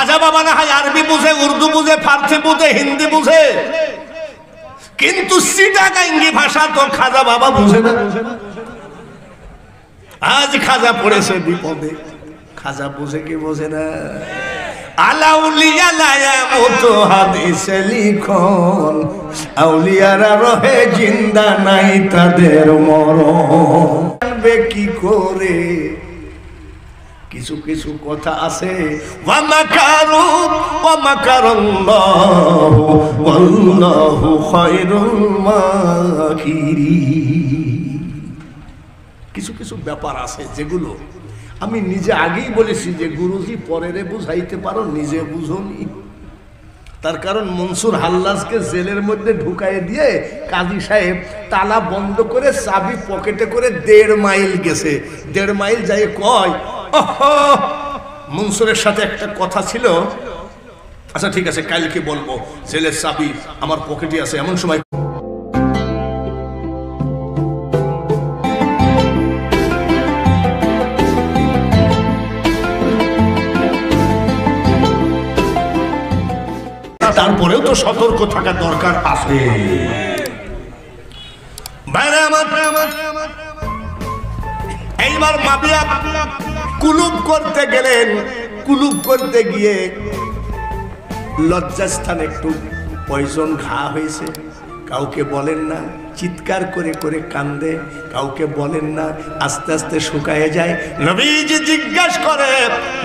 খাজা বাবা না হয় আরবি বুঝে, উর্দু বুঝে, ফার্সি বুঝে, হিন্দি বুঝে, কিন্তু চিটাগাঙ্গি ভাষা তো খাজা বাবা বুঝে না। আজ খাজা পড়েছে বিপদে, খাজা বুঝে কি বোঝে না। আলাউলিয়া লায়ামুত হাদিসে লিখন, আউলিয়ারা রহে জিন্দা নাই তাদের মরণ। জানবে কি করে? কিছু কিছু কথা আছে, ওয়া মাকারু ওয়া মাকারাল্লাহু ওয়াল্লাহু খায়রুল মাকিরিন। কিছু কিছু ব্যাপার আছে যেগুলো আমি নিজে আগেই বলেছি যে গুরুজি পরেরে বুঝাইতে পারো, নিজে বুঝোনি। তার কারণ মনসুর হাল্লাজকে জেলের মধ্যে ঢুকাই দিয়ে কাজী সাহেব তালা বন্ধ করে চাবি পকেটে করে 1.5 মাইল গেছে। 1.5 মাইল যাই কয়, ওহো মনসুরের সাথে একটা কথা ছিল, আচ্ছা ঠিক আছে কালকে বলবো, জেলের চাবি আমার পকেটে আছে। এমন সময় তারপরেও তো সতর্ক থাকার দরকার আছে। এইবার মাবিয়া কুলুপ করতে গেলেন, কুলুপ করতে গিয়ে লজ্জাস্থানে একটু পয়জন ঘা হয়েছে, কাউকে বলেন না, চিৎকার করে করে কান্দে, কাউকে বলেন না, আস্তে আস্তে শুকায়ে যায়। নবীজি জিজ্ঞাসা করে,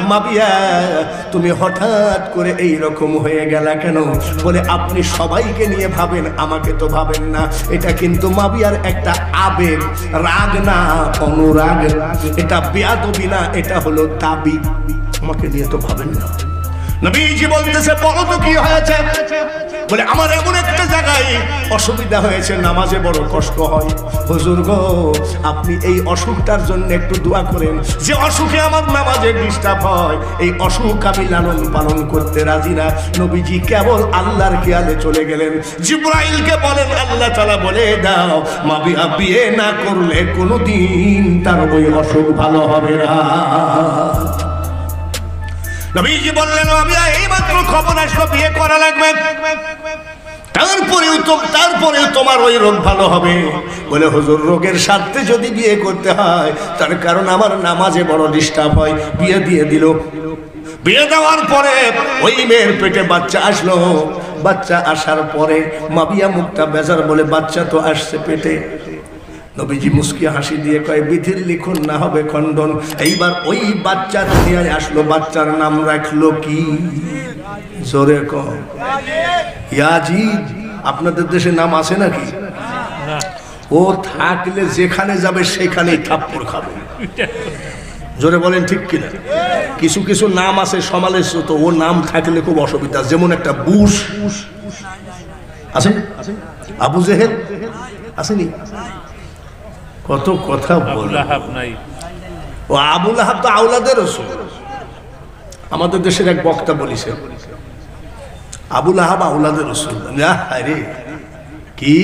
মাবিয়া তুমি হঠাৎ করে এই রকম হয়ে গেলা কেন? বলে আপনি সবাইকে নিয়ে ভাবেন, আমাকে তো ভাবেন না। এটা কিন্তু মাবিয়ার একটা আবেগ, রাগ না, অনুরাগ। এটা বেয়াদবি না, এটা হলো দাবি। আমাকে নিয়ে তো ভাবেন না। নবীজি বলতেছে, বলো তো কি হয়েছে? বলে আমার এমন একটা জায়গায় অসুবিধা হয়েছে, নামাজে বড় কষ্ট হয়। হুজুর গো আপনি এই অসুখটার জন্য একটু দোয়া করেন, যে অসুখে আমার নামাজে ডিস্টার্ব হয়, এই অসুখ আমি লালন পালন করতে রাজি না। নবীজি কেবল আল্লাহর খেয়ালে চলে গেলেন। জিবরাইলকে বলেন, আল্লাহ তাআলা বলে দাও মাবিয়া বিয়ে না করলে কোনোদিন তার ওই অসুখ ভালো হবে না। নবীজি বললেন, মাবিয়া এইমাত্র খবর আসলো বিয়ে করা লাগবে, তারপরেও তোমার ওই রোগ ভালো হবে। বলে হুজুর রোগের স্বার্থে যদি বিয়ে করতে হয়, তার কারণ আমার নামাজে বড় ডিস্টার্ব হয়। বিয়ে দিয়ে দিল। বিয়ে দেওয়ার পরে ওই মেয়ের পেটে বাচ্চা আসলো। বাচ্চা আসার পরে মাবিয়া মুখটা বেজার, বলে বাচ্চা তো আসছে পেটে। নবীজি মুস্কি হাসি দিয়ে কয়, বিধির লিখন না হবে খণ্ডন। এইবার ওই বাচ্চা দুনিয়ায় আসলো, বাচ্চার নাম রাখলো কি? জোরে কম। ইয়াজিদ। আপনাদের দেশে নাম আছে নাকি? ও থাকলে যেখানে যাবে সেখানেই থাপ্পড় খাবে। জোরে বলেন ঠিক কিনা? কিছু কিছু নাম আছে সমালোচিত, ও নাম থাকলে খুব অসুবিধা। যেমন একটা বুশ আছে, আবু জেহেল আসেনি? কত কথা বলে। ও আবুল আহাব তো আওলাদের রাসূল। আমাদের দেশের এক বক্তা বলেছে, আবুল আহাব আওলাদের রাসূল। আরে কি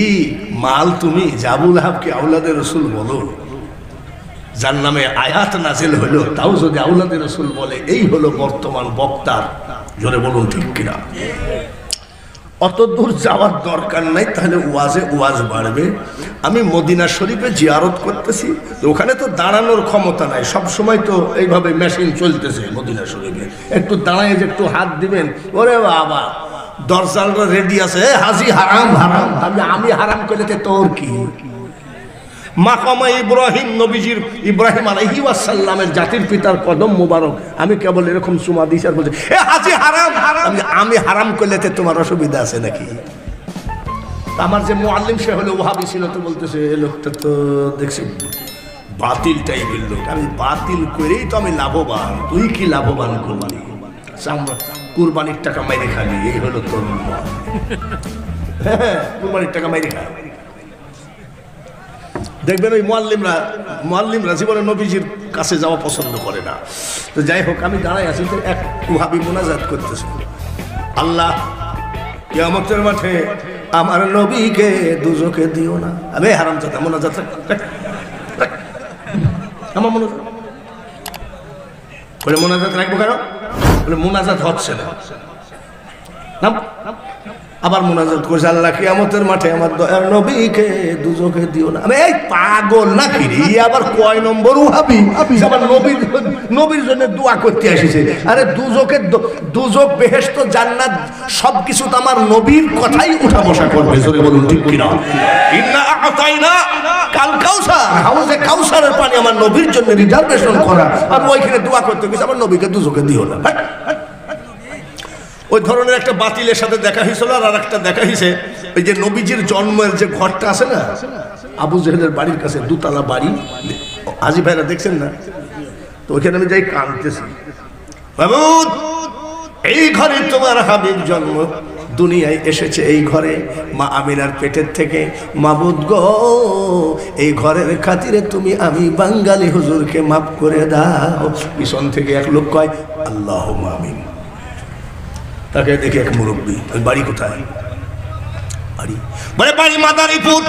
মাল তুমি, আবুল আহাবকে আওলাদের রাসূল বলো? যার নামে আয়াত নাজিল হলো তাও যদি আওলাদের রাসূল বলে, এই হলো বর্তমান বক্তার। জোরে বলুন ঠিক কিনা? অত দূর যাওয়ার দরকার নাই, তাহলে ওয়াজে ওয়াজ বাড়বে। আমি মদিনা শরীফে জিয়ারত করতেছি, ওখানে তো দাঁড়ানোর ক্ষমতা নাই, সব সময় তো এইভাবে মেশিন চলতেছে। মদিনা শরীফে একটু দাঁড়ায় যে একটু হাত দিবেন, ওরে বাবা দরজালরা রেডি আছে, হাজি হারাম হারাম। আমি হারাম করলে তোর কি? মাকামে ইব্রাহিম, নবীজির ইব্রাহিম আলাইহিস সালামের জাতির পিতার কদম মুবারক, আমি কেবল এরকম চুমা দিছি আর বলছি এ হাজি হারাম। আমি হারাম করলে তোমার অসুবিধা আছে নাকি? আমার যে মুআল্লিম সে হলো ওয়াহাবি ছিল, তো বলতেছে এই লোকটা তো দেখছি বাতিল টাইপের লোক। আমি বাতিল করেই তো আমি লাভবান, তুই কি লাভবান করবি? আমরা কুরবানির টাকা মাইরে খাবি, এই হলো তোর কুরবানির টাকা মাইরে খাবি। দেখবেন ওই মুআল্লিমরা জীবনে নবীজির কাছে যাওয়া পছন্দ করে না। তো যাই হোক, আমি দাঁড়াই আছি, তো এক ওয়াহাবি মুনাজাত করতেছে, আল্লাহ কিয়ামতের মাঠে আমার নবীকে দুজকে দিও না। আরে হারামজাদা, মুনাজাত আমার মুনাজাত করে মুনাজাত রাখবো কেন? বলে মুনাজাত হচ্ছে না। আবার মুনাজাত করছে, আল্লাহ কিয়ামতের মাঠে আমার দয়ার নবীকে দুজকে দিও না। আমি এই পাগল নাকি রে, আবার কয় নম্বর ওয়াহাবি আবার নবীর জন্য দোয়া করতে আসিছে। আরে দুজক বেহেশত জান্নাত সবকিছু তো আমার নবীর কথাই উঠা বসা করবে, জোরে বলুন ঠিক কিনা। ইন্না আতাইনা কাল কাউসার, হাউজে কাউসারের পানি আমার নবীর জন্য রিজার্ভেশন করা, আর ওইখানে দোয়া করতে গেছে আমার নবীকে দুজকে দিও না। ওই ধরনের একটা বাতিলের সাথে দেখা হয়েছিল। আর একটা দেখা হয়েছে ওই যে নবীজির জন্মের যে ঘরটা আছে না, আবু জেহেলের বাড়ির কাছে, দুতলা বাড়ি, হাজী ভাইরা দেখছেন না? তো ওইখানে আমি যাই কাঁদতেছি, মাবুদ এই ঘরে তোমার হাবিব জন্ম, দুনিয়ায় এসেছে এই ঘরে মা আমিনার পেটের থেকে। মাবুদ গো, এই ঘরের খাতিরে তুমি আমি বাঙালি হুজুরকে মাফ করে দাও। পিছন থেকে এক লোক কয় আল্লাহুম্মা আমিন। তাকে দেখে এক মুরব্বী, বাড়ি কোথায়? বাড়ি বলে বাড়ি মাদারীপুর।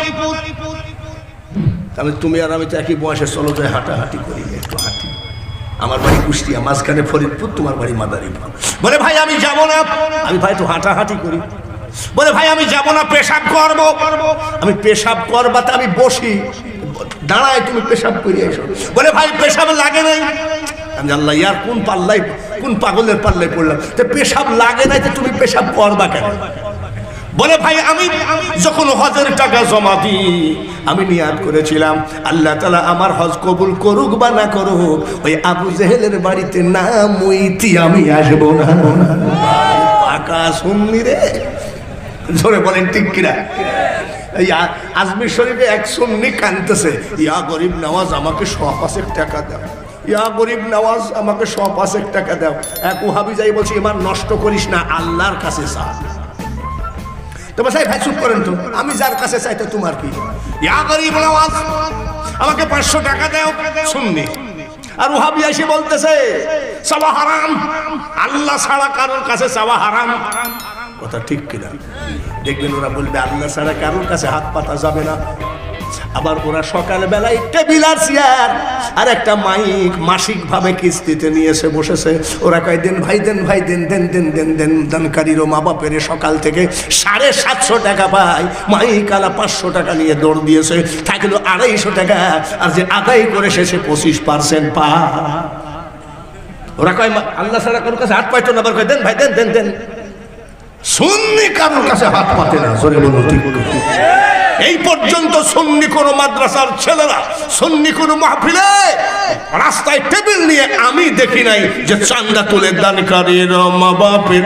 তাহলে তুমি আর আমি তো একই বয়সে, চলো যাই হাঁটাহাঁটি করি, একটু হাঁটি। আমার বাড়ি কুষ্টিয়া, মাঝখানে ফরিদপুর, তোমার বাড়ি মাদারীপুর। বলে ভাই আমি যাবো না। আমি ভাই একটু হাঁটাহাঁটি করি। বলে ভাই আমি যাবো না, পেশাব করবো। আমি পেশাব করবাতে আমি বসি, দাঁড়ায় তুমি পেশাব করে এসো। বলে ভাই পেশাব লাগে নাই। আমি আল্লাহ ইয়ার কোন পাল্লাই, কোন পাগলের পাল্লাই পড়লাম, তো পেশাব লাগে নাই তো তুমি পেশাব করবা কেন? বলে ভাই আমি যখন হজের টাকা জমা দিই, আমি নিয়াত করেছিলাম আল্লাহ তাআলা আমার হজ কবুল করুক বা না করুক, ওই আবু জেহেলের বাড়িতে না মুইতি আমি আসবো না। পাকা সুন্নি রে, জোরে বলেন ঠিক কিনা? এই আজমির শরীফে এক সুন্নি কাঁদতেছে, ইয়া গরিব নওয়াজ আমাকে 100 টাকা দাও, ইয়া গরিব নওয়াজ আমাকে 100 টাকা দাও। এক ওয়াহাবি যাই বলছে এবার নষ্ট করিস না, আল্লাহর কাছে চা। তো ভাই ভাই চুপ করেন তো, আমি যার কাছে চাই তো তোমার কি? ইয়া গরিব নওয়াজ আমাকে 500 টাকা দাও, সুন্নি। আর ওয়াহাবি এসে বলতেছে চাওয়া হারাম, আল্লাহ ছাড়া কারোর কাছে চাওয়া হারাম। কথা ঠিক কিনা? দেখবেন ওরা বলবে আল্লাহ ছাড়া কারোর কাছে হাত পাতা যাবে না। আবার ওরা সকালবেলায় টেবিল আর চেয়ার আর একটা মাইক মাসিক ভাবে কিস্তিতে নিয়ে এসে বসেছে। ওরা কয় দেন ভাই, দেন ভাই, দেন দেন দেন দেন দেন। দানকারীরও মা বাপের সকাল থেকে 750 টাকা পায়, মাইক আলা 500 টাকা নিয়ে দৌড় দিয়েছে, থাকলো 250 টাকা। আর যে আদায় করে শেষে 25% পায়। ওরা কয় আল্লাহ ছাড়া কারোর কাছে হাত পাইতো না, আবার কয় দেন ভাই, দেন দেন দেন। সুন্নি কারোর কাছে হাত পাতে না, জোরে বলুন ঠিক। এই পর্যন্ত সুন্নি কোন মাদ্রাসার ছেলেরা, সুন্নি কোন মাহফিলে রাস্তায় টেবিল নিয়ে আমি দেখি নাই যে চান্দা তুলে দানকারীর মা বাপের।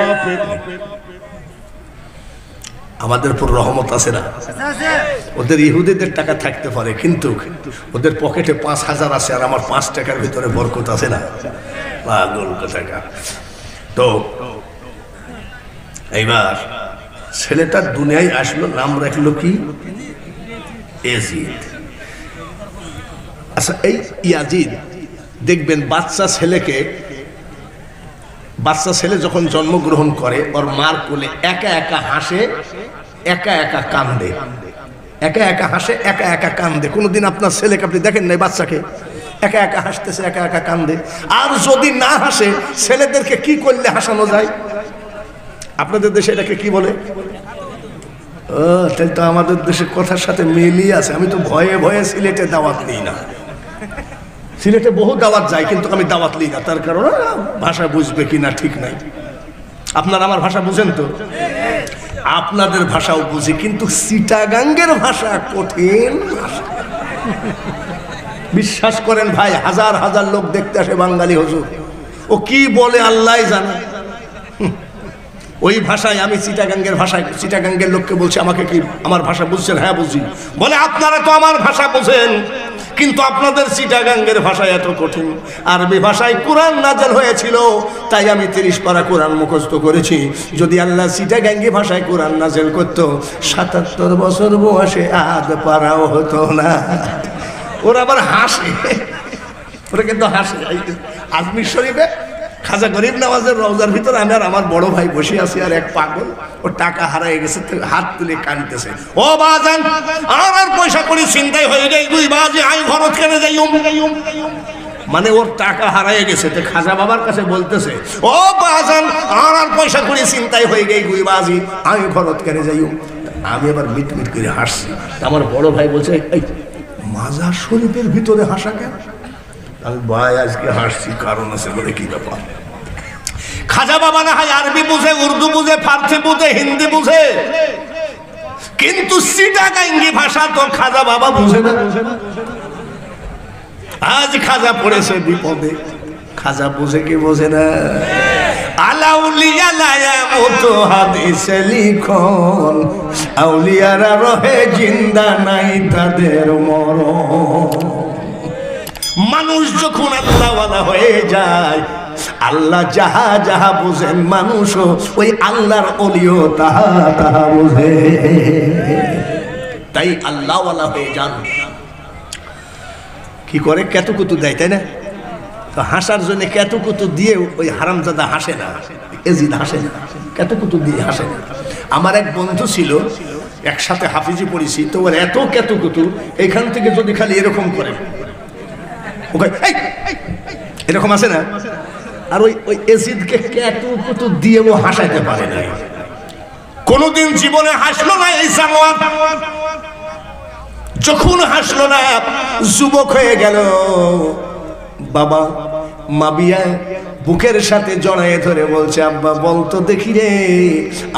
আমাদের উপর রহমত আছে না? ওদের ইহুদিদের টাকা থাকতে পারে, কিন্তু ওদের পকেটে 5000 আছে, আর আমার 5 টাকার ভিতরে বরকত আছে না? পাগল কোথাকার। তো এইবার ছেলেটা দুনিয়ায় আসলো, নাম রাখলো কি? ইয়াজিদ। আচ্ছা এই ইয়াজিদ দেখবেন বাচ্চা ছেলে যখন জন্মগ্রহণ করে, ওর মার কোলে একা একা হাসে, একা একা কান্দে, একা একা হাসে, একা একা কান্দে। কোনোদিন আপনার ছেলেকে আপনি দেখেন নাই বাচ্চাকে একা একা হাসতেছে, একা একা কান্দে? আর যদি না হাসে, ছেলেদেরকে কি করলে হাসানো যায়? আপনাদের দেশে এটাকে কি বলে? তাই তো আমাদের দেশের কথার সাথে মিলিয়ে আছে। আমি তো ভয়ে ভয়ে সিলেটে দাওয়াত নিই না। সিলেটে বহু দাওয়াত যায়, কিন্তু আমি দাওয়াত নিই না, তার কারণ ভাষা বুঝবে কিনা ঠিক নাই। আপনারা আমার ভাষা বুঝেন তো? আপনাদের ভাষাও বুঝি, কিন্তু চিটাগাঙ্গের ভাষা কঠিন ভাষা। বিশ্বাস করেন ভাই, হাজার হাজার লোক দেখতে আসে বাঙালি হুজুর, ও কি বলে আল্লাহ জানে। ওই ভাষায় আমি চিটাগাঙ্গের ভাষায়, চিটাগাঙ্গের লোককে বলছি আমাকে কি আমার ভাষা বুঝছেন? হ্যাঁ বুঝি। বলে আপনারা তো আমার ভাষা বুঝেন, কিন্তু আপনাদের চিটাগাঙ্গের ভাষা এত কঠিন। আরবি ভাষায় কোরআন নাযিল হয়েছিল, তাই আমি 30 পারা কোরআন মুখস্থ করেছি। যদি আল্লাহ চিটাগাঙ্গি ভাষায় কোরআন নাযিল করতো, 77 বছর বয়সে আধ পারাও হতো না। ওরা আবার হাসে, ওরা কিন্তু হাসে। আজমির শরীফে খাজা গরিব নওয়াজের রওজার ভিতরে আমি আর আমার বড় ভাই বসে আছি, আর এক পাগল ও টাকা হারাই গেছে, হাত তুলে কাঁদতেছে। ও বাজান, আর পয়সা করি চিন্তাই হয়ে যাই, 2 বাজে আই ঘরত কেন যাই। মানে ওর টাকা হারায় গেছে, তো খাজা বাবার কাছে বলতেছে, ও বাজান আর পয়সা করে চিন্তাই হয়ে গেই গুইবাজি, আমি ঘরত কেন যাইও। আমি আবার মিট মিট করে হাসছি। আমার বড় ভাই বলছে, এই মাজার শরীফের ভিতরে হাসা কেন? আমি ভাই আজকে হাসছি কারণ আছে বলে। কি ব্যাপার? খাজা বাবা না হয় আরবি বুঝে, উর্দু বুঝে, ফার্সি বুঝে, হিন্দি বুঝে, কিন্তু চিটাগাঙ্গি ভাষা তো খাজা বাবা বুঝে না। আজ খাজা পড়েছে বিপদে। খাজা বুঝে কি বোঝে না? আলাউলিয়া লায়ামুত হাদিসে লিখন, আউলিয়ারা রহে জিন্দা নাই তাদের মরণ। মানুষ যখন আল্লাহওয়ালা হয়ে যায়, আল্লাহ যাহা যাহা বুঝেন মানুষও ওই আল্লাহর ওলিও তাহা তাহা বুঝে। তাই আল্লাহওয়ালা হয়ে যান। কি করে? কেতুকুতু দেয়, তাই না? তো হাসার জন্য কেতুকুতু দিয়ে ওই হারামজাদা হাসে না, এজিদ হাসে না, কেতুকুতু দিয়ে হাসে না। আমার এক বন্ধু ছিল, একসাথে হাফিজি পড়েছি, তো ওর এত কেতুকুতু, এখান থেকে যদি খালি এরকম করে এরকম আছে না, আর ওই এজিদকে কেতুকুতু দিয়ে ও হাসাইতে পারে না। কোনদিন জীবনে হাসলো না এই জানোয়ার। যখন হাসলো না, যুবক হয়ে গেল। বাবা মাবিয়া বুকের সাথে জড়ায়ে ধরে বলছে, আব্বা বলতো দেখি রে,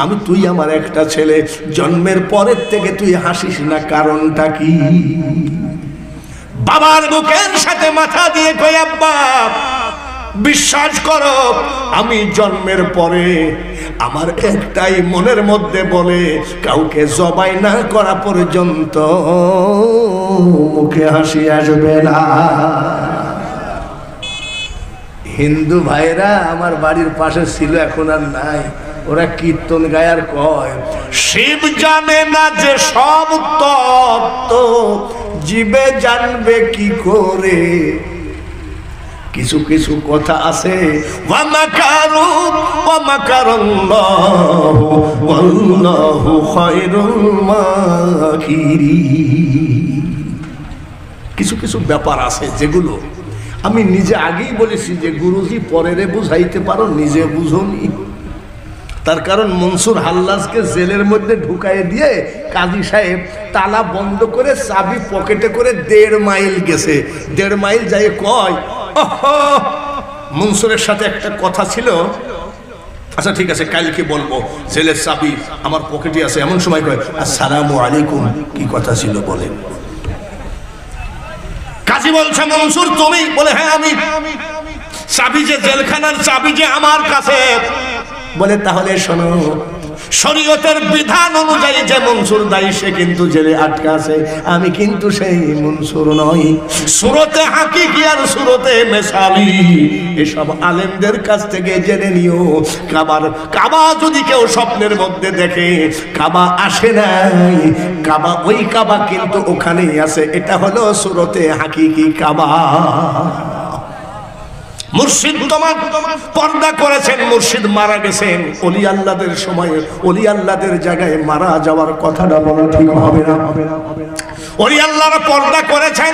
আমি তুই আমার একটা ছেলে, জন্মের পরের থেকে তুই হাসিস না, কারণটা কি? বাবার বুকের সাথে মাথা দিয়ে কই, আব্বা বিশ্বাস করো, আমি জন্মের পরে আমার একটাই মনের মধ্যে বলে, কাউকে জবাই না করা পর্যন্ত মুখে হাসি আসবে না। হিন্দু ভাইরা আমার বাড়ির পাশে ছিল, এখন আর নাই। ওরা কীর্তন গায় আর কয়, শিব জানে না যে সব তত্ত্ব, জীবে জানবে কি করে। কিছু কিছু কথা আছে, ওয়া মাকারু ওয়া মাকারাল্লাহু ওয়াল্লাহু খায়রুল মাকিরিন। কিছু কিছু ব্যাপার আছে যেগুলো আমি নিজে আগেই বলেছি যে গুরুজি পরেরে বুঝাইতে পারো, নিজে বুঝোনি। তার কারণ মনসুর হাল্লাজকে জেলের মধ্যে ঢুকাই দিয়ে কাজী সাহেব তালা বন্ধ করে চাবি পকেটে করে 1.5 মাইল গেছে। 1.5 মাইল যাই কয়, মনসুরের সাথে একটা কথা ছিল, আচ্ছা ঠিক আছে কালকে বলবো, জেলের চাবি আমার পকেটে আছে। এমন সময় কয়, আসসালামু আলাইকুম, কি কথা ছিল বলেন। কাজী বলছে, মনসুর তুমি? বলে হ্যাঁ আমি। চাবি যে জেলখানার চাবি যে আমার কাছে। বলে তাহলে শোনো, শরীয়তের বিধান অনুযায়ী যে মনসুর দায়ী সে কিন্তু জেলে আটকা আছে, আমি কিন্তু সেই মনসুর নই। সুরতে হাকিকি আর সুরতে মেসালি এসব আলেমদের কাছ থেকে জেনে নিও। কাবা যদি কেউ স্বপ্নের মধ্যে দেখে, কাবা আসে নাই, কাবা ওই কাবা কিন্তু ওখানেই আছে। এটা হলো সুরতে হাকিকি কাবা। মুর্শিদ তোমার পর্দা করেছেন, মুর্শিদ মারা গেছেন, ওলি আল্লাহদের সময় ওলি আল্লাহদের জায়গায় মারা যাওয়ার কথাটা বলা ঠিক হবে না। ওলি আল্লাহরা পর্দা করেছেন।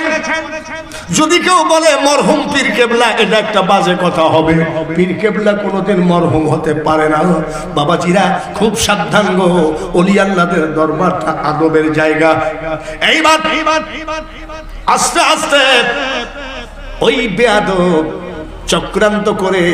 যদি কেউ বলে মরহুম পীর কেবলা, এটা একটা বাজে কথা হবে। পীর কেবলা কোনোদিন মরহুম হতে পারে না। বাবাজিরা খুব সাবধান গো, ওলি আল্লাহদের দরবারটা আদবের জায়গা। এইবার আস্তে আস্তে ওই বেয়াদব চক্রান্ত করে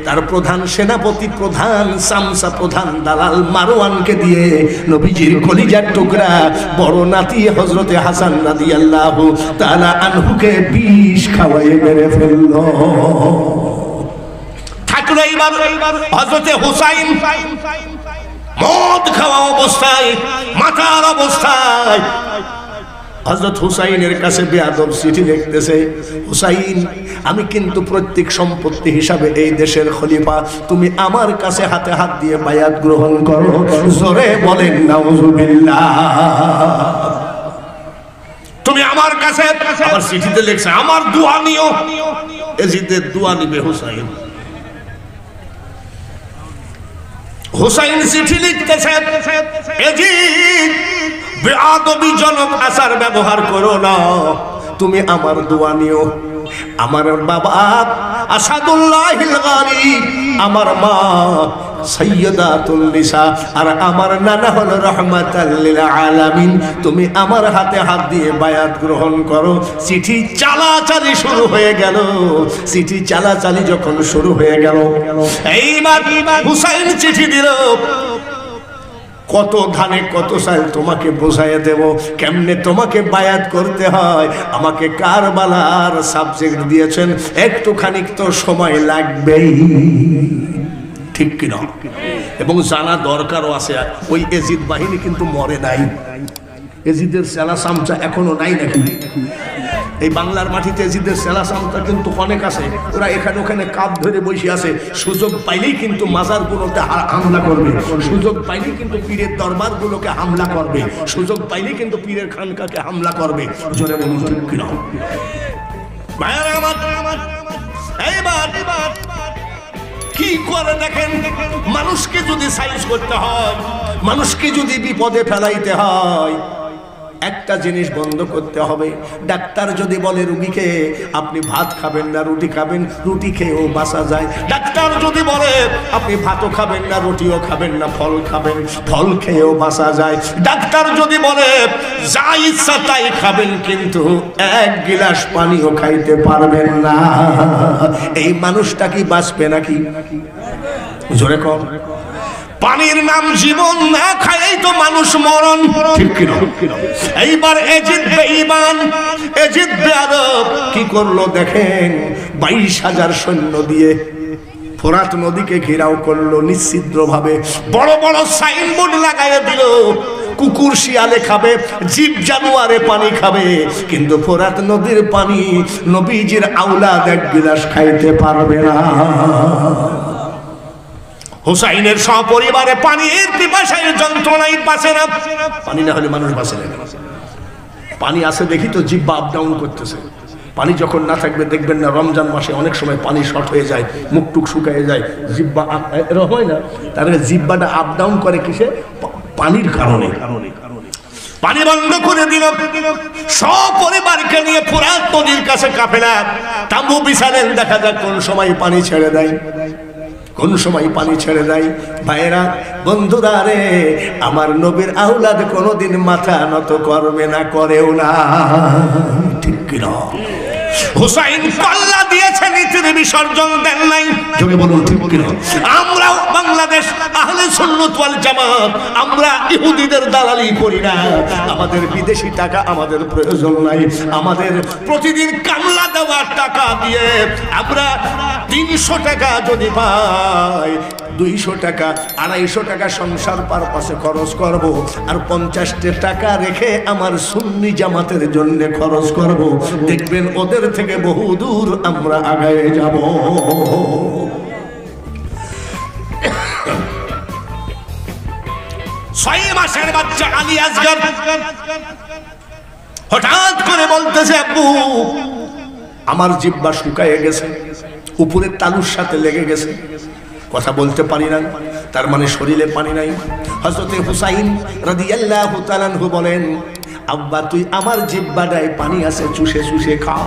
তার প্রধান সেনাপতি, প্রধান সামসা, প্রধান দালাল মারওয়ানকে দিয়ে নবীজির কলিজার টুকরা বড় নাতি হযরতে হাসান রাদিয়াল্লাহু তাআলা আনহুকে বিষ খাওয়ায়ে মেরে ফেলল। থাকলো এইবার হযরতে হুসাইন মদ খাওয়া অবস্থায়, মাতার অবস্থায় হযরত হুসাইনের কাছে বেয়াদব চিঠি লিখতেছে, হুসাইন আমি কিন্তু প্রত্যেক সম্পত্তি হিসাবে এই দেশের খলিফা, তুমি আমার কাছে হাতে হাত দিয়ে বায়াত গ্রহণ করো। জোরে বলেন নাউজুবিল্লাহ। তুমি আমার কাছে, আবার চিঠিতে লিখছে আমার দোয়া নিও। এজিদের দোয়া নিবে হুসাইন। হুসাইন চিঠি লিখতেছে, এজিদ বেয়াদবিজনক আচার ব্যবহার করো না, তুমি আমার দোয়া নিও। আমার বাবা আসাদুল্লাহিল গালিব, আমার মা সাইয়্যিদাতুন নিসা, আর আমার নানা হলো রাহমাতাল লিল আলামিন। তুমি আমার হাতে হাত দিয়ে বায়াত গ্রহণ করো। চিঠি চালাচালি শুরু হয়ে গেল। চিঠি চালাচালি যখন শুরু হয়ে গেল, এইবার হুসাইন চিঠি দিল, কত ধানে কত চাল তোমাকে বোঝাইয়া দেব, কেমনে তোমাকে বায়াত করতে হয়। আমাকে কারবালার সাবজেক্ট দিয়েছেন, একটুখানি তো সময় লাগবেই, ঠিক কিনা? এবং জানা দরকারও আছে, ওই এজিদ বাহিনী কিন্তু মরে নাই। এজিদের সেলা চামচা এখনো নাই নাকি? এই বাংলার মাটিতে এজিদের সেলা চামচা কিন্তু অনেক আছে। ওরা এখানে ওখানে কাপ ধরে বসে আছে, সুযোগ পাইলেই কিন্তু মাজারগুলোতে হামলা করবে, সুযোগ পাইলেই কিন্তু পীরের দরবারগুলোকে হামলা করবে, সুযোগ পাইলেই কিন্তু পীরের খানকাকে হামলা করবে। জোরে বলুন ঠিক কিনা? এইবার কি করে দেখেন, মানুষকে যদি সাইজ করতে হয়, মানুষকে যদি বিপদে ফেলাইতে হয়, একটা জিনিস বন্ধ করতে হবে। ডাক্তার যদি বলে রুগীকে আপনি ভাত খাবেন না রুটি খাবেন, রুটি খেয়েও বাঁচা যায়। ডাক্তার যদি বলে আপনি ভাতও খাবেন না রুটিও খাবেন না, ফল খাবেন, ফল খেয়েও বাঁচা যায়। ডাক্তার যদি বলে যা ইচ্ছা তাই খাবেন, কিন্তু এক গিলাস পানিও খাইতে পারবেন না, এই মানুষটা কি বাঁচবে নাকি? জোরে কর। পানির নাম জীবন, না খাইই তো মানুষ মরণ, ঠিক কিনা? এইবার এজিদ বেঈমান, এজিদ বেয়াদব কি করলো দেখেন, 22,000 সৈন্য দিয়ে ফোরাত নদীকে ঘেরাও করলো নিশ্চিদ্র ভাবে। বড় বড় সাইনবোর্ড লাগাইয়া দিল, কুকুর শিয়ালে খাবে, জীব জানোয়ারে পানি খাবে, কিন্তু ফোরাত নদীর পানি নবীজির আওলাদ এক গিলাস খাইতে পারবে না। হুসাইনের সপরিবারে পানির পিপাসায় যন্ত্রণায় বাঁচে না। পানি না হলে মানুষ বাঁচে না। পানি আছে দেখি তো জিহ্বা আপ ডাউন করতেছে। পানি যখন না থাকবে দেখবেন না, রমজান মাসে অনেক সময় পানি শর্ট হয়ে যায়, মুখ টুক শুকিয়ে যায়, জিহ্বা এরকম হয় না? তাহলে জিহ্বাটা আপ ডাউন করে কিসে? পানির কারণে। পানি বন্ধ করে দিল, সপরিবারকে নিয়ে ফোরাত নদীর কাছে কাফেলা তাঁবু বিছালেন, দেখা যাক কোন সময় পানি ছেড়ে দেয়, কোন সময় পানি ছেড়ে দেয়। ভাইরা বন্ধুরা রে, আমার নবীর আওলাদ কোনোদিন মাথা নত করবে না, করেও না, ঠিক কিনা? হুসাইন পাল্লা দিয়েছে, নীতির বিসর্জন দেন নাই, জোরে বলুন ঠিক কিনা? আমরা বাংলাদেশ আহলে সুন্নাত ওয়াল জামাত, আমরা ইহুদিদের দালালি করি না। আমাদের বিদেশি টাকা আমাদের প্রয়োজন নাই। আমাদের প্রতিদিন কামলা দেওয়ার টাকা দিয়ে আমরা 300 টাকা যদি পাই, 200 টাকা 250 টাকা সংসার পারপাসে খরচ করব, আর 50 টাকা রেখে আমার সুন্নি জামাতের জন্য খরচ করব। দেখবেন ওদের থেকে বহু দূর আমরা আগায়ে যাব। 6 মাসের বাচ্চা আলী আসগর হঠাৎ করে বলতেছে, আব্বু আমার জিহ্বা শুকায়ে গেছে, উপরের তালুর সাথে লেগে গেছে, কথা বলতে পারি না। তার মানে শরীরে পানি নাই। হযরতে হুসাইন রাদিয়াল্লাহু তাআলা আনহু বলেন, আব্বা তুই আমার জিহ্বাটায় পানি আছে, চুষে চুষে খা।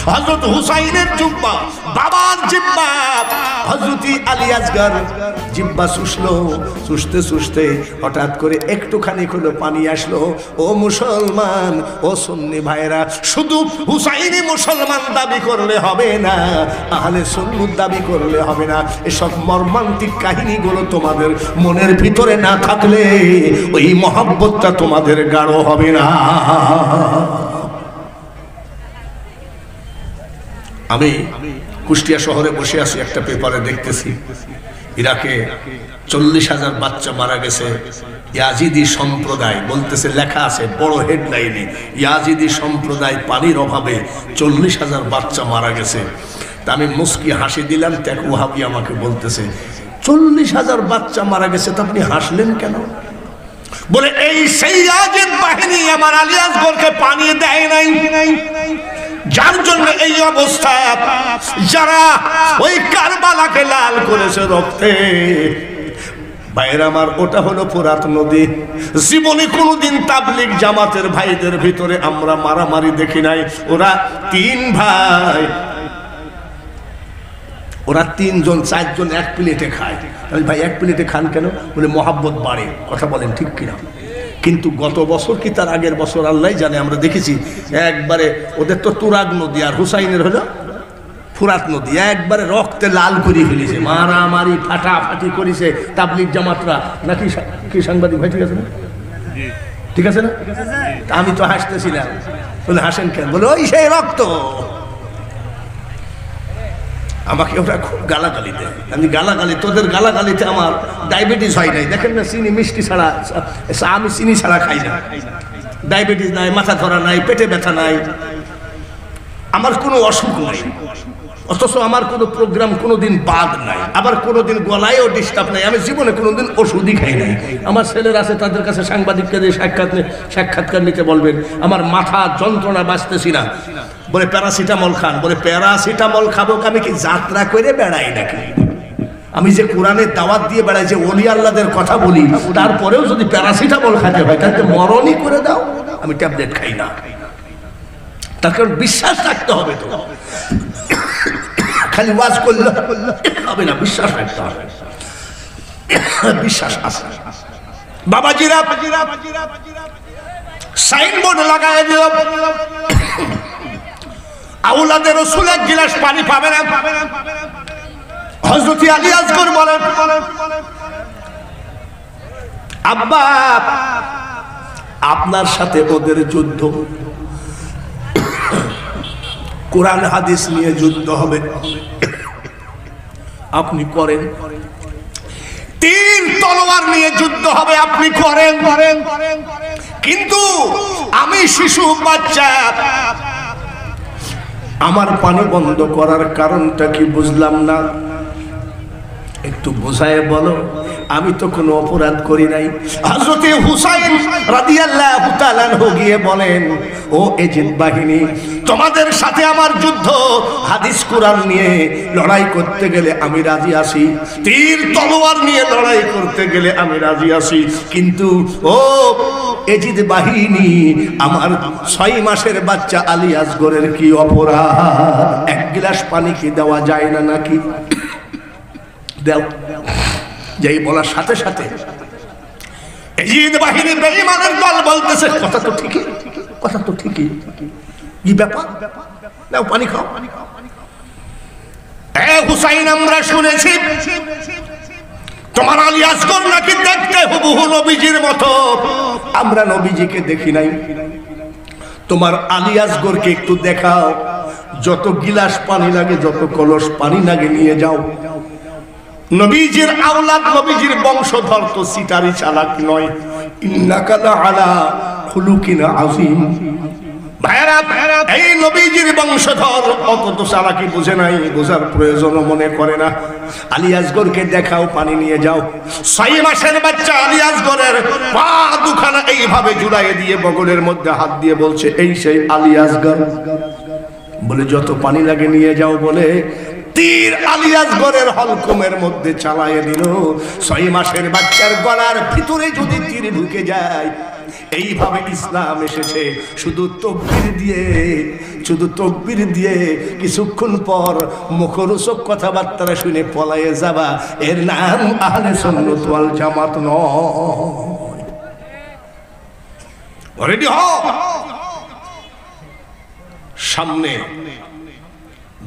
হযরত হুসাইনের জিহ্বা, বাবার জিহ্বা, হযরত আলী আসগর জিহ্বা চুষলো, চুষতে চুষতে হঠাৎ করে একটুখানি হলো পানি আসলো। ও মুসলমান, ও সুন্নি ভাইরা, শুধু হুসাইনি মুসলমান দাবি করলে হবে না, আহলে সুন্নাত দাবি করলে হবে না। এসব মর্মান্তিক কাহিনীগুলো তোমাদের মনের ভিতরে না থাকলে ওই মহব্বতটা তোমাদের গাঢ় হবে না। আমি কুষ্টিয়া শহরে বসে আছি, একটা পেপারে দেখতেছি ইরাকে 40,000 বাচ্চা মারা গেছে। ইয়াজিদি সম্প্রদায় বলতেছে, লেখা আছে বড় হেডলাইনে, ইয়াজিদি সম্প্রদায় পানির অভাবে 40,000 বাচ্চা মারা গেছে। তা আমি মুস্কি হাসি দিলাম। ত্যাগ ওয়াহাবি আমাকে বলতেছে 40,000 বাচ্চা মারা গেছে, তা আপনি হাসলেন কেন? বলে এই সেই ইয়াজিদ বাহিনী আমার আলী আসগরকে পানি দেয় নাই, যার জন্য এই অবস্থা। যারা ওই কারবালাকে লাল করেছে রক্তে, ভাইয়ের আমার, ওটা হলো ফোরাত নদী। জীবনে কোনোদিন তাবলীগ জামাতের ভাইদের ভিতরে আমরা মারামারি দেখি নাই। ওরা 3 ভাই ওরা 3 জন 4 জন এক প্লেটে খায়। তাহলে ভাই এক প্লেটে খান কেন? বলে মহাব্বত বাড়ে। কথা বলেন ঠিক কিনা? কিন্তু গত বছর কি তার আগের বছর আল্লাহ জানে, আমরা দেখেছি একবারে ওদের তো তুরাগ নদী আর হুসাইনের হলো ফুরাত নদী, একবারে রক্তে লাল করে ফেলেছে, মারামারি ফাটাফাটি করেছে তাবলিগ জামাতরা। নাকি কি সাংবাদিক ভাই ঠিক আছে না? ঠিক আছে না? আমি তো হাসতেছিলাম। বলে হাসেন কেন? বলে ওই সেই রক্ত। আমাকে ওরা খুব গালাগালি দেয়। আমি গালাগালি, তোদের গালাগালিতে আমার ডায়াবেটিস হয় নাই। দেখেন না, চিনি মিষ্টি ছাড়া, আমি চিনি ছাড়া খাই না। ডায়াবেটিস নাই, মাথা ধরা নাই, পেটে ব্যথা নাই, আমার কোনো অসুখ নাই। অথচ আমার কোনো প্রোগ্রাম কোনোদিন বাদ নাই, আবার কোনোদিন গলায়ও ডিস্টার্ব নাই। আমি জীবনে কোনোদিন ওষুধই খাই নাই। আমার ছেলের আছে, তাদের কাছে সাংবাদিককে দিয়ে সাক্ষাৎকার নিতে বলবেন। আমার মাথা যন্ত্রণা বাঁচতেছি না, বলে প্যারাসিটামল খান। বলে প্যারাসিটামল খাবো? আমি কি যাত্রা করে বেড়াই নাকি? আমি যে কোরআনের দাওয়াত দিয়ে বেড়াই, যে ওলি আল্লাহদের কথা বলি, তারপরেও যদি প্যারাসিটামল খাতে হয় তাহলে মরণই করে দাও। আমি ট্যাবলেট খাই না। তার কারণ বিশ্বাস রাখতে হবে। তো খালি ওয়াজ করলে হবে না, বিশ্বাস রাখতে হবে। বিশ্বাস আছে। বাবাজিরা সাইনবোর্ড লাগায় দিল, আওলাদের রাসূল এক গিলাস পানি পাবে না। হযরত আলী আসগর বলেন, আব্বা আপনার সাথে ওদের যুদ্ধ, কোরআন হাদিস নিয়ে যুদ্ধ হবে, আপনি করেন। তীর তলোয়ার নিয়ে যুদ্ধ হবে, আপনি করেন। কিন্তু আমি শিশু বাচ্চা, আমার পানি বন্ধ করার কারণটা কি বুঝলাম না, একটু বোঝায় বলো। আমি তো কোনো অপরাধ করি নাই। হযরত হুসাইন রাদিয়াল্লাহু তাআলা গিয়ে বলেন, ও এজিদ বাহিনী, তোমাদের সাথে আমার যুদ্ধ, হাদিস কোরআন নিয়ে লড়াই করতে গেলে আমি রাজি আছি, তীর তলোয়ার নিয়ে লড়াই করতে গেলে আমি রাজি আছি। কিন্তু ও এজিদ বাহিনী, আমার 6 মাসের বাচ্চা আলী আসগরের কি অপরাধ? এক গ্লাস পানি কি দেওয়া যায় না নাকি? দেও। যেই বলার সাথে সাথে এজিদ বাহিনী বেঈমানের দল বলতেছে, কথা তো ঠিকই, কথা তো ঠিকই, কি ব্যাপার? নাও পানি খাও। এ হুসাইন, আমরা শুনেছি তোমার আলী আসগর নাকি দেখতে হুবহু নবীজির মতো। আমরা নবীজিকে দেখি নাই, তোমার আলী আসগরকে একটু দেখাও। যত গিলাস পানি লাগে, যত কলস পানি লাগে নিয়ে যাও। নবীজির আওলাদ, নবীজির বংশধর তো সিটারি চালাক নয়। ইন্নাকা লাআলা খুলুকিন আযীম। ভাইরা, এই নবীজির বংশধর অত তো চালাকি বুঝে নাই, বোঝার প্রয়োজনও মনে করে না। আলী আসগরকে দেখাও, পানি নিয়ে যাও। 6 মাসের বাচ্চা আলী আসগরের পা দুখানা এইভাবে জুড়াইয়ে দিয়ে বগলের মধ্যে হাত দিয়ে বলছে, এই সেই আলী আসগর। বলে যত পানি লাগে নিয়ে যাও। বলে তীর আলী আসগরের হলকমের মধ্যে চালাইয়ে দিল। 6 মাসের বাচ্চার গলার ভিতরে যদি তীর ঢুকে যায়। এইভাবে ইসলাম এসেছে, শুধু তকবীর দিয়ে কিছুক্ষণ পর মুখরোচক কথাবার্তা শুনে পলায়ে যাবা, এর নাম আহলে সুন্নাত ওয়াল জামাত নয়। রেডি হও, সামনে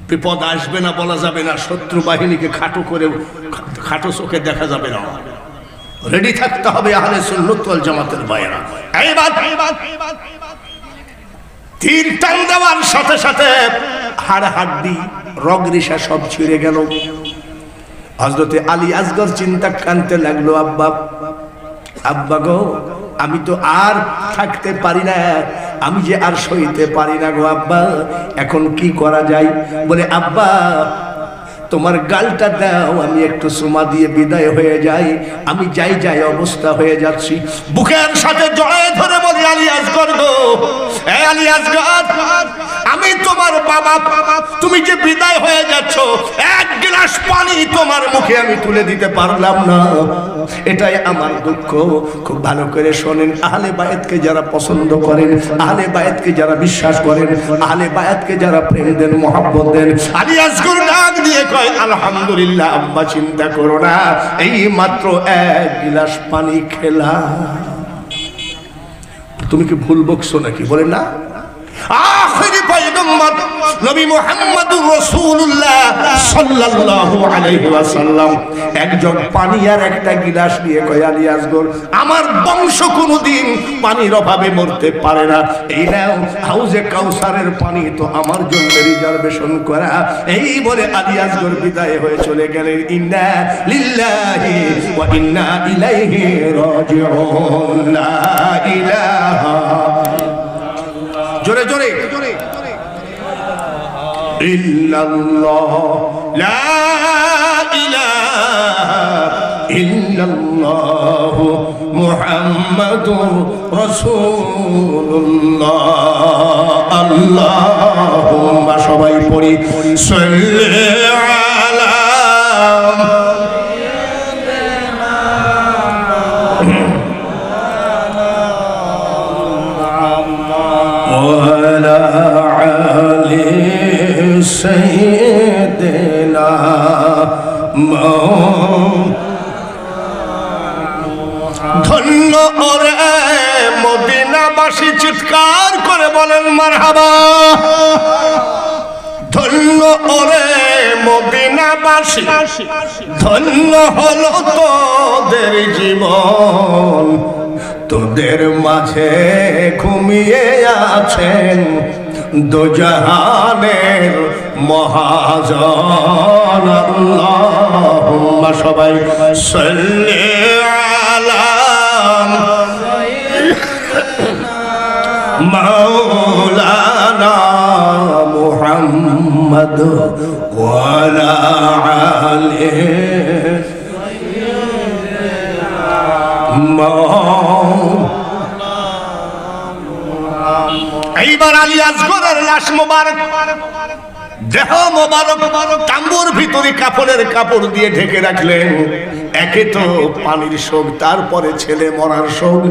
বিপদ আসবে না, বলা যাবে না। শত্রু বাহিনীকে খাটো চোখে দেখা যাবে না। রেডি থাকতে হবে আহলে সুন্নাত ওয়াল জামাতের ভাইরা। এইবার তীর টান দেওয়ার সাথে সাথে হাড় হাড্ডি রগ রেশা সব ছিঁড়ে গেল। হযরতে আলী আসগর চিন্তা কানতে লাগলো, আব্বা গো, আমি তো আর থাকতে পারি না, আমি যে আর সইতে পারি না গো আব্বা, এখন কি করা যায়? বলে আব্বা তোমার গালটা দাও, আমি একটু সুমা দিয়ে বিদায় হয়ে যাই। আমি যাই অবস্থা হয়ে যাচ্ছি। বুকের সাথে জড়ায় ধরে বলি, আলী আসগর গো, এ আলী আসগর, আমি তোমার বাবা, তুমি যে বিদায় হয়ে যাচ্ছ, এক গ্লাস পানি তোমার মুখে আমি তুলে দিতে পারলাম না, এটাই আমার দুঃখ। খুব ভালো করে শোনেন, আহলে বায়াতকে যারা পছন্দ করেন, আহলে বায়াতকে যারা বিশ্বাস করেন, আহলে বায়াতকে যারা প্রেম দেন, মহব্বত দেন, আলী আসগর ডাক দিয়ে কয় আলহামদুলিল্লাহ আব্বা, চিন্তা করো না, এই মাত্র এক গ্লাস পানি খেলা, তুমি কি ভুল বকছো নাকি? বলে না, আখিরি পয়গম্বর নবী মুহাম্মদুর রাসূলুল্লাহ সাল্লাল্লাহু আলাইহি ওয়াসাল্লাম একজন পানি আর একটা গিলাস নিয়ে কয় আলী আসগর, আমার বংশ কোনোদিন পানির অভাবে মরতে পারে না, এই নাও হাউজে কাউসারের পানি তো আমার জন্য রিজার্ভেশন করা। এই বলে আলী আসগর বিদায় হয়ে চলে গেলেন। ইন্না লিল্লাহি ওয়া ইন্না ইলাইহি রাজিউন। লা ইলাহা, জোরে জোরে, ইল্লাল্লাহ, লা ইলাহা ইল্লাল্লাহ মুহাম্মাদুর রাসূলুল্লাহ। আল্লাহুম্মা, সবাই পড়ি, সাল্লি আলা সাইয়্যিদিনা ধন্য ওরে মদিনাবাসী, চিৎকার করে বলেন মারহাবা। ধন্য ওরে মদিনাবাসী, ধন্য হলো তোদের জীবন, তোদের মাঝে ঘুমিয়ে আছেন দোজাহানের মহাজন। আল্লাহুম্মা, সবাই সাল্লি আলা মাওলানা মুহাম্মদ ওয়া আলা আলিহি। এইবার আলী আসগরের লাশ মোবারক, দেহ মোবারক তাম্বুর ভিতরে কাপড়ের কাপড় দিয়ে ঢেকে রাখলেন। একে তো পানির শোক, তারপরে ছেলে মরার শোক,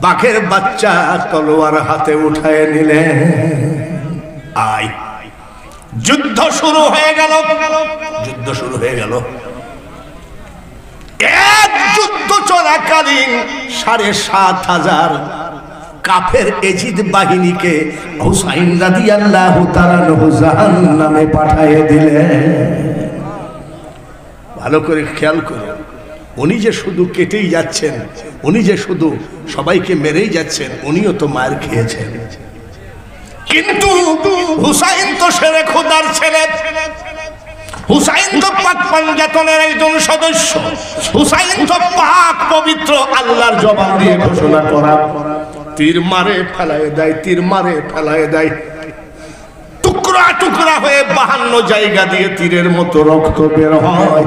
বাঘের বাচ্চা তলোয়ার হাতে উঠায় নিলেন। আয়, যুদ্ধ শুরু হয়ে গেল, যুদ্ধ শুরু হয়ে গেল। এক যুদ্ধ চলাকালীন ৭,৫০০ কাফের এজিদ বাহিনীকে হুসাইন রাদিয়াল্লাহু তাআলা জাহান্নামে পাঠিয়ে দিলেন। ভালো করে খেয়াল করুন, উনি যে শুধু কেটেই যাচ্ছেন, উনি যে শুধু সবাইকে মেরেই যাচ্ছেন, উনিও তো মার খেয়েছেন। কিন্তু হুসাইন তো শেরে খোদার ছেলে, হুসাইন তো পাক পাঞ্জাতনের একজন সদস্য, হুসাইন তো পাক পবিত্র, আল্লাহর জবান দিয়ে ঘোষণা করা। তীর মারে ফেলায় দেয়, তীর মারে ফেলায় দেয়, টুকরা টুকরা হয়ে 52 জায়গা দিয়ে তীরের মতো রক্ত বের হয়।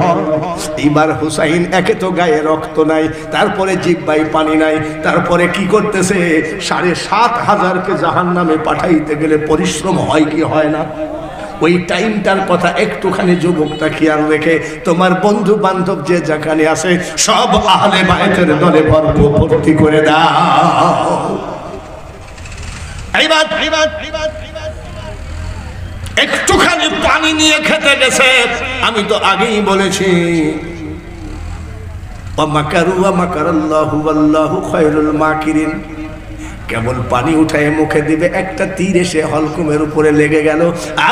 এবার হুসাইন, একে তো গায়ে রক্ত নাই, তারপরে জিহ্বায় পানি নাই, তারপরে কি করতেছে, ৭,৫০০কে জাহান্নামে পাঠাইতে গেলে পরিশ্রম হয় কি হয় না? ওই টাইমটার কথা একটুখানি যুবকটা খেয়াল রেখে তোমার বন্ধু বান্ধব যে যেখানে আছে সব আহলে বায়তের দলে ভর্তি করে দাও। এইবার একটুখানি পানি নিয়ে খেতে গেছে। আমি তো আগেই বলেছি, ওয়ামাকারু ওয়ামাকারাল্লাহু ওয়াল্লাহু খায়রুল মাকিরিন। কেবল পানি উঠায় মুখে দিবে, একটা তীর এসে হলকুমের উপরে লেগে গেল,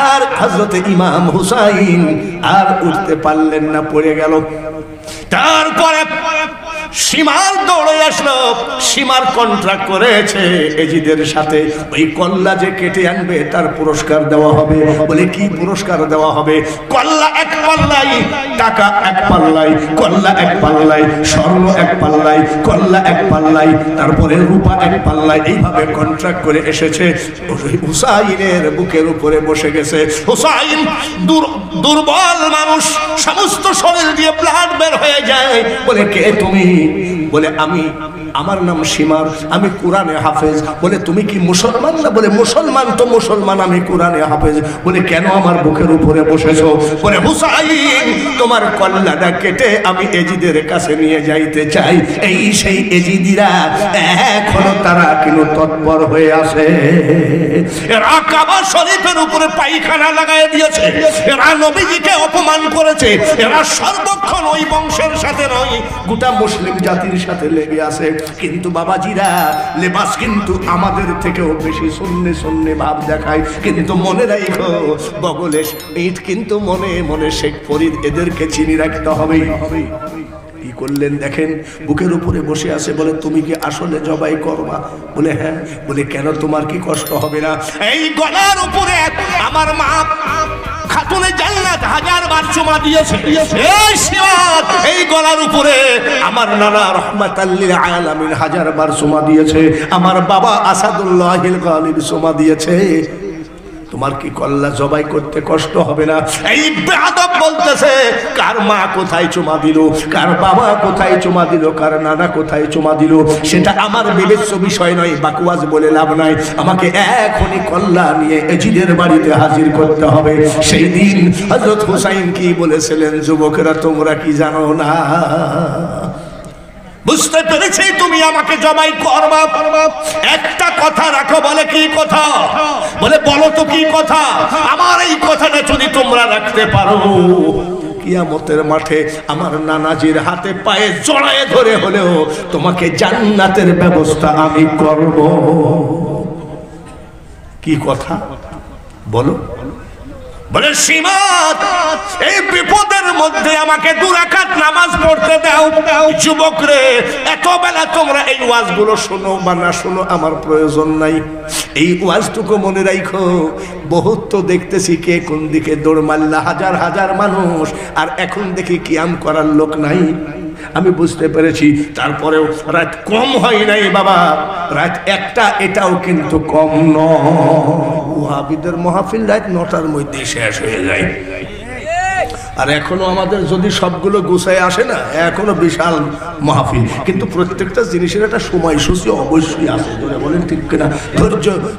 আর হযরত ইমাম হুসাইন আর উঠতে পারলেন না, পড়ে গেল। তারপরে সীমার দৌড়ে আসলো, সীমার কন্ট্রাক্ট করেছে এজিদের সাথে, ওই কল্লা যে কেটে আনবে তার পুরস্কার দেওয়া হবে। বলে কি পুরস্কার দেওয়া হবে? কল্লা এক পাল্লাই, টাকা এক পাল্লাই, কল্লা এক পাল্লাই, স্বর্ণ এক পাল্লাই, কল্লা এক পাল্লাই, তারপরে রূপা এক পাল্লাই, এইভাবে কন্ট্রাক্ট করে এসেছে। হুসাইনের বুকের উপরে বসে গেছে। হুসাইন দুর্বল মানুষ, সমস্ত শরীর দিয়ে ব্লাড বের হয়ে যায়। বলে কে তুমি? বলে আমি আমার নাম সীমার, আমি কোরআনে হাফেজ। বলে তুমি কি মুসলমান না? বলে মুসলমান তো মুসলমান, আমি কোরআনে হাফেজ। বলে কেন আমার বুকের উপরে বসেছো? বলে হুসাইন তোমার কল্লাটা কেটে আমি এজিদের কাছে নিয়ে যাইতে চাই। এই সেই এজিদিরা এখনো তারা কিন্তু তৎপর হয়ে আছে। এরা কাবা শরীফের উপরে পায়খানা লাগাই দিয়েছে, এরা নবীজিকে অপমান করেছে, এরা সর্বক্ষণ ওই বংশের সাথে নয়, গোটা মুসলিম জাতির সাথে লেগে আছে। কিন্তু বাবাজিরা লেবাস কিন্তু আমাদের থেকেও বেশি সুন্নে সুন্নে ভাব দেখায়। কিন্তু মনে রাখো বগলে ইট, কিন্তু মনে মনে শেখ ফরিদ, এদেরকে চিনি রাখতে হবে। কি করলেন দেখেন, বুকের উপরে বসে আছে। বলে তুমি কি আসলে জবাই করবা? বলে হ্যাঁ। বলে কেন, তোমার কি কষ্ট হবে না? এই গলার উপরে আমার মা খাতুনে জান্নাত 1000 বার চুমা দিয়েছে। এই শিওর এই গলার উপরে আমার নানা রহমাতাল লিল আলামিন 1000 বার চুমা দিয়েছে। আমার বাবা আসাদুল্লাহিল গালিব চুমা দিয়েছে। তোমার কি কল্লা জবাই করতে কষ্ট হবে না? এই বেয়াদব বলতেছে কার মা কোথায় চুমা দিল, কার বাবা কোথায় চুমা দিল, কার নানা কোথায় চুমা দিল, সেটা আমার বিবেচ্য বিষয় নয়। বাকওয়াজ বলে লাভ নাই। আমাকে এখনই কল্লা নিয়ে এজিদের বাড়িতে হাজির করতে হবে। সেই দিন হযরত হুসাইন কি বলেছিলেন, যুবকেরা তোমরা কি জানো না? বুঝতে পেরেছি তুমি আমাকে জবাই করবা, একটা কথা রাখো। বলে কি কথা? বলে বলো তো কি কথা? আমার এই কথাটা যদি তোমরা রাখতে পারো, কিয়ামতের মাঠে আমার নানাজির হাতে পায়ে জড়ায়ে ধরে হলেও তোমাকে জান্নাতের ব্যবস্থা আমি করব। কি কথা বলো? বলে সীমাত এই বিপদের মধ্যে আমাকে 2 রাকাত নামাজ পড়তে দাও। যুবক রে, এত বেলা তোমরা এই ওয়াজগুলো শোনো বা না শোনো আমার প্রয়োজন নাই। এই ওয়াজটুকু মনে রাখো, বহুত তো দেখতেছি কে কোন দিকে দৌড় মারলা, হাজার হাজার মানুষ, আর এখন দেখি কিয়াম করার লোক নাই। আমি বুঝতে পেরেছি, তারপরেও রাত কম হয় নাই বাবা, রাত 1টা, এটাও কিন্তু কম নয়। ওয়াহাবিদের মাহফিল রাত 9টার মধ্যে শেষ হয়ে যায়। আর এখনো আমাদের যদি সবগুলো গুছায় আসে না, এখনো বিশাল মাহফিল। কিন্তু প্রত্যেকটা জিনিসের একটা সময়সূচি অবশ্যই আছে। বলেন ঠিক কিনা?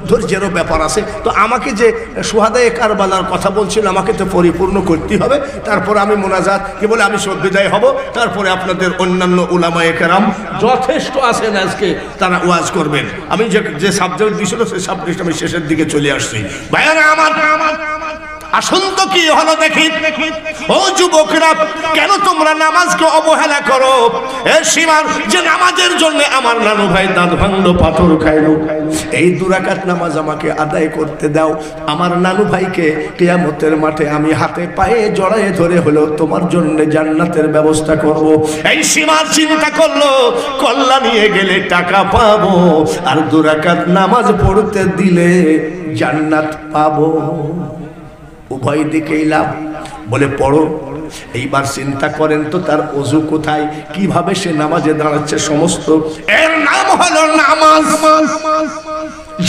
ধৈর্যেরও ব্যাপার আছে। তো আমাকে যে সুহাদায়ে কারবালার কথা বলছিল, আমাকে তো পরিপূর্ণ করতে হবে। তারপর আমি মোনাজাত কি বলে আমি বিদায় হব। তারপরে আপনাদের অন্যান্য উলামায়ে কেরাম যথেষ্ট আছেন, আজকে তারা ওয়াজ করবেন। আমি যে সাবজেক্ট দিয়েছিল সেই সাবজেক্ট আমি শেষের দিকে চলে আসছি। ভাইয়ারা আমার, আসুন তো কি হলো দেখি। ও যুবকরা, কেন তোমরা নামাজকে অবহেলা করো? এ সীমার যে নামাজের জন্য আমার নানু ভাই দাঁত ভাঙলো, পাথর খাইলো, এই 2 রাকাত নামাজ আমাকে আদায় করতে দাও। আমার নানু ভাইকে কিয়ামতের মাঠে আমি হাতে পায়ে জড়ায়ে ধরে হলো তোমার জন্য জান্নাতের ব্যবস্থা করব। এই সীমার চিন্তা করলো, কল্লা নিয়ে গেলে টাকা পাবো, আর 2 রাকাত নামাজ পড়তে দিলে জান্নাত পাবো। উভয় দিকেই লাভ। বলে পড়ো। এইবার চিন্তা করেন তো তার ওযু কোথায়, কিভাবে সে নামাজে দাঁড়াচ্ছে, সমস্ত এর নাম হলো নামাজ।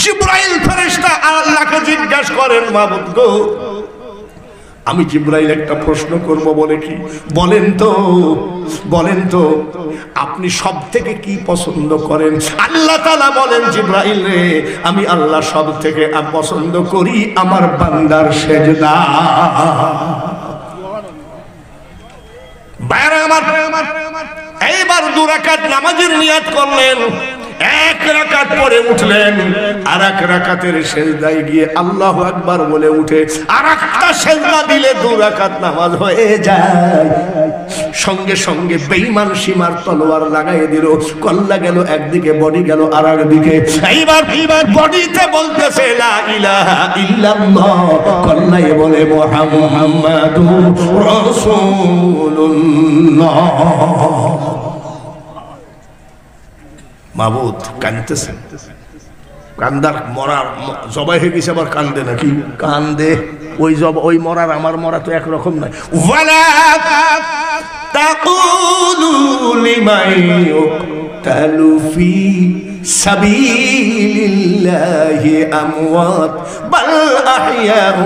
জিবরাইল ফেরেশতা আল্লাহকে জিজ্ঞাসা করেন, মাবুদ গো, আমি জিবরাইল একটা প্রশ্ন করব। বলে কি? বলেন তো আপনি সব থেকে কি পছন্দ করেন? আল্লাহ তাআলা বলেন, জিবরাইল রে, আমি আল্লাহ সব থেকে পছন্দ করি আমার বান্দার সেজদা। বাইরে আমার, এইবার 2 রাকাত নামাজের নিয়াত করলেন। 1 রাকাত পরে উঠলেন, আর 1 রাকাতের সেজদায় গিয়ে আল্লাহু আকবার বলে উঠে আর একটা সেজদা দিলে 2 রাকাত নামাজ হয়ে যায়। সঙ্গে সঙ্গে বেঈমান সীমার তলোয়ার লাগাই দিল। কল্লা গেল একদিকে, বডি গেল আর একদিকে। এইবার বডিতে বলতেছে লা ইলাহা ইল্লাল্লাহ, কল্লাই বলে মুহাম্মাদুর রাসূলুল্লাহ। মাবুদ কাঁদতেছেন, কান্দার মরার জবাই হয়ে গেছে, আবার কান্দে নাকি? কান্দে। ওই মরার আমার মরা তো একরকম নয়। ওয়ালা তাকুলু লিমান ইউকতালু ফি সাবিলিল্লাহি আমওয়াত বাল আহইয়াউ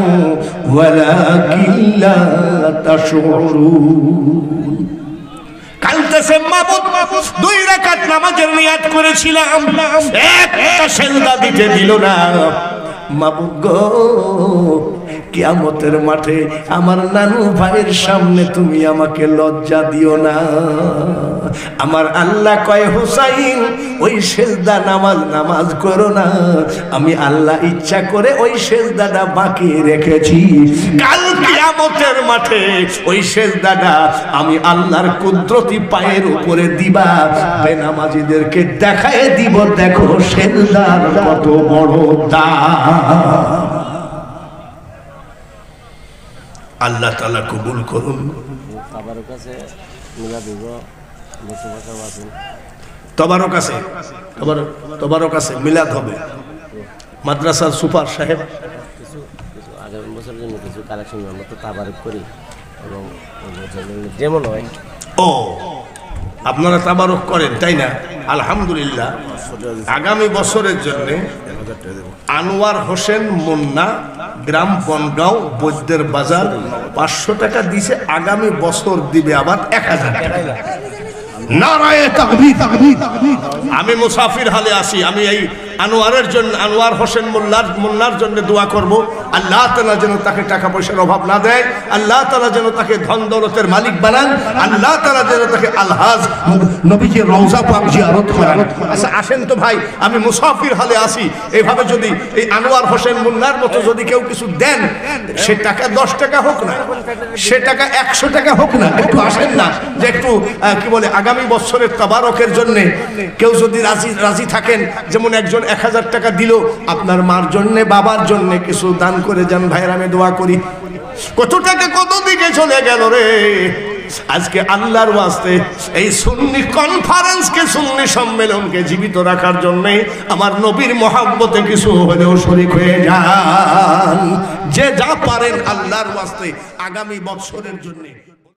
ওয়ালাকিন লা তাশউরুন। কাঁদতেছে মাবুদ 2 রাকাত নামাজের নিয়াত করেছিলাম একটা সেজদা দিতে দিল না মাবুদ গো কিয়ামতের মাঠে আমার নানু ভাইয়ের সামনে তুমি আমাকে লজ্জা দিও না আমার আল্লাহ কয় হুসাইন ওই সেজদা নামাজ করো না আমি আল্লাহ ইচ্ছা করে ওই সেজদাটা বাকি রেখেছি কাল কিয়ামতের মাঠে ওই সেজদাটা আমি আল্লাহর কুদরতি পায়ের উপরে দিবা বেনামাজিদেরকে দেখায় দিব দেখো সেজদার কত বড় দাম আল্লাহ তাআলা কবুল করুন তবারক আছে মিলাদ হবে মাদ্রাসার সুপার সাহেব আগামী বছরের জন্য কিছু কালেকশন আমরা তো তাবারক করি এবং যেমন হয় ও আপনারা তাবারক করেন তাই না আলহামদুলিল্লাহ আগামী বছরের জন্য আনোয়ার হোসেন মুন্না গ্রাম বনগাঁও বৈদ্যের বাজার 500 টাকা দিছে আগামী বছর দিবে আবার 1000 টাকা নারায়ে তাকবীর আমি মুসাফির হালে আসি আমি এই আনোয়ারের জন্য আনোয়ার হোসেন মুন্নার জন্য দোয়া করব আল্লাহ তাআলা যেন তাকে টাকা পয়সার অভাব না দেয় আল্লাহ তাআলা যেন তাকে ধন দৌলতের মালিক বানান আল্লাহ তাআলা যেন তাকে আলহাজ নবীজির রওজা পাক জিয়ারত করান আচ্ছা আসেন তো ভাই আমি মুসাফির হালে আসি এইভাবে যদি এই আনোয়ার হোসেন মুন্নার মতো যদি কেউ কিছু দেন সে টাকা 10 টাকা হোক না সে টাকা 100 টাকা হোক না একটু আসেন না যে একটু কি বলে আগামী বছরের তাবারকের জন্য কেউ যদি রাজি থাকেন যেমন একজন 1000 টাকা দিল আপনার মার জন্য বাবার জন্য কিছু দান করে যান ভাইরা আমি দোয়া করি কত টাকা কত দিকে চলে গেল রে আজকে আল্লাহর ওয়াস্তে এই সুন্নি কনফারেন্সকে সুন্নি সম্মেলনকে জীবিত রাখার জন্য আমার নবীর মহব্বতে কিছু হলেও শরীক হয়ে যান যে যা পারেন আল্লাহর ওয়াস্তে আগামী বছরের জন্য